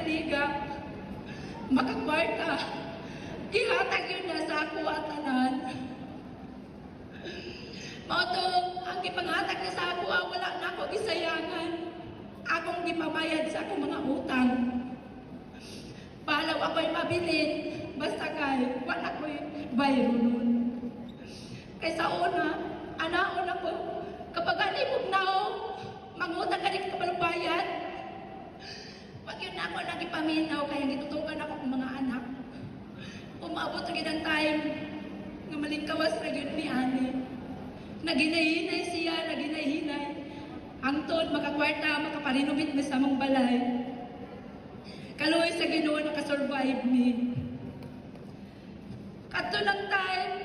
liga, makakwarta, ihatag yun na sa ako at tanan. Mauto, ang ipanghatag na sa ako, wala na ako gisayangan. Akong gipabayad sa akong mga utang. Palaw ako'y mabilin, basta kay, wala ko'y bayro nun. Kaysa una, anaon ako, kapag alipog na ako, mangutang ka rin kapalubayan. Pag yun na ako nagipaminaw, kaya gitutukan ako ng mga anak. Umabot na ginang time, nga malingkawas na yun ni Ani. Naginahinay siya, naginahinay. Hangtod, makakwarta, makaparinubit mo sa mong balay. Kaluoy sa Ginoo nakasurvive ni. Kato ng time,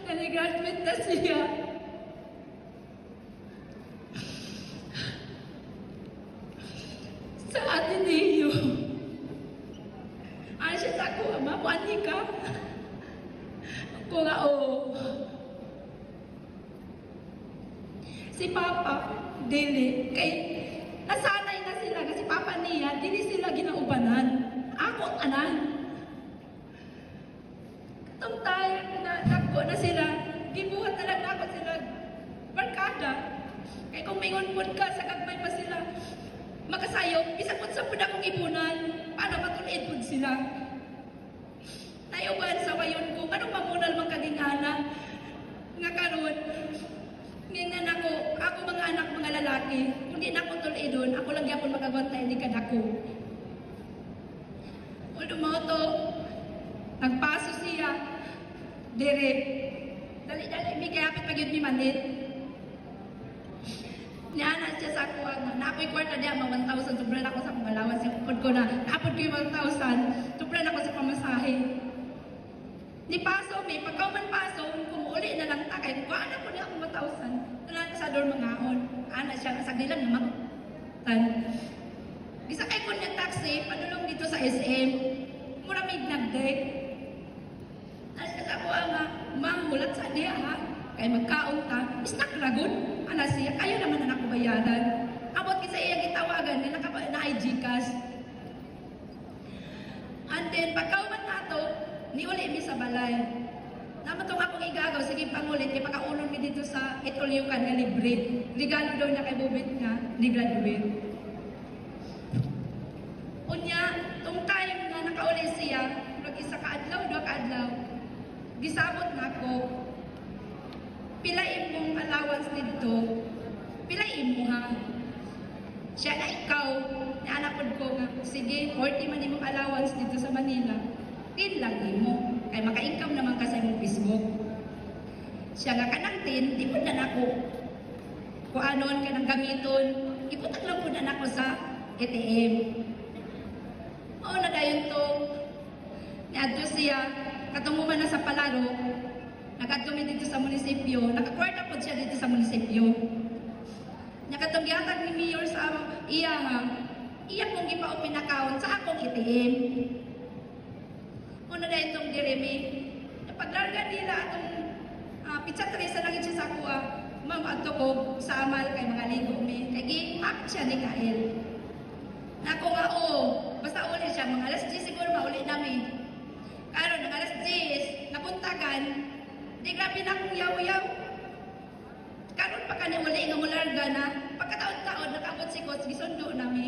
nanigraduate na siya. Sa Ateneo. Ano siya sa ako, ama, puani ka? Ako nga, oo. Si Papa, dili, kay nasanay na sila kasi Papa niya, dili sila ginaubanan. Ako, anan. Katong tayo na nagko na sila, gibuhat na lang ako sila barkada. Kaya kung mayroon po ka, sa kagmay pa sila, makasayo, isapot sa puna kong ipunan, para matulid po sila. Nayuban sa wayon ko, anong pamunal mang kagingana, nga karon, ngayon ako mga anak, mga lalaki, kung di na ako tulidon, ako lang yapon magagwantay, hindi ka dako. Although mo to, nagpaso siya, direct, dali-dali, may kayapit pag-yun ni Manit. Niyanan siya sa ako, naapoy kwarta niya, mga 1,000, sobra na ako sa pangalawan, sa upod ko na, naapod ko yung 1,000, sobra na ako sa pamasahe. Ni paso, may pagkauman paso, kumuuli na lang takay, kung anak ko niya ako 1,000, wala na sa door mangaon, anak siya, nasagdilan na makutan. Gisakay ko niya taxi, padulong dito sa SM, mura may nag-date. Nasa ako mahulat sa niya ha, kaya magkaon ta, isnak ragon, anak siya, kaya naman anak ko bayaran. Abot kisa iya gitawagan, na IG cash. And then, pagkauman na to, niuli mi sa balay. Naman itong akong igagaw, sige pangulit, kaya pagkaulon mi dito sa Itulyukan nga libre. Regalo daw na kay Bubit nga, ni graduate. Unya, itong time na nakauli siya, mag-isa ka-adlaw, dua ka-adlaw, gisabot na ako, pilain mong allowance dito, pilain mo ha. Siya na ikaw, naanapod ko nga, sige, 40 man imong allowance dito sa Manila, tin lang mo. Kaya maka-income naman ka sa imong Facebook. Siya nga kanang tin, di po na nako. Kung anon ka nang gamiton, iputak lang po na nako sa ATM. Oo na dayon to. Niadto siya, katumuman na sa Palaro, nakatumi dito sa munisipyo, nakakwarta po siya dito sa munisipyo. Nakatunggihatag ni Mayor sa iya ha, iya kong ipa-open account sa akong ATM. Una na itong diremi, napaglarga nila atong pizza tresa lang siya sa kuha, mamadto ko sa amal kay mga ligo mi, kay gi-hack siya ni Kael. Nako nga basta uli siya, mga alas 10 siguro mauli namin. Karon ng alas 10, napuntagan, di grabe na akong yaw-yaw. Karon pa ka ni uli nga mularga na, pagkataon-taon, nakabot si Coach, gisundo namin.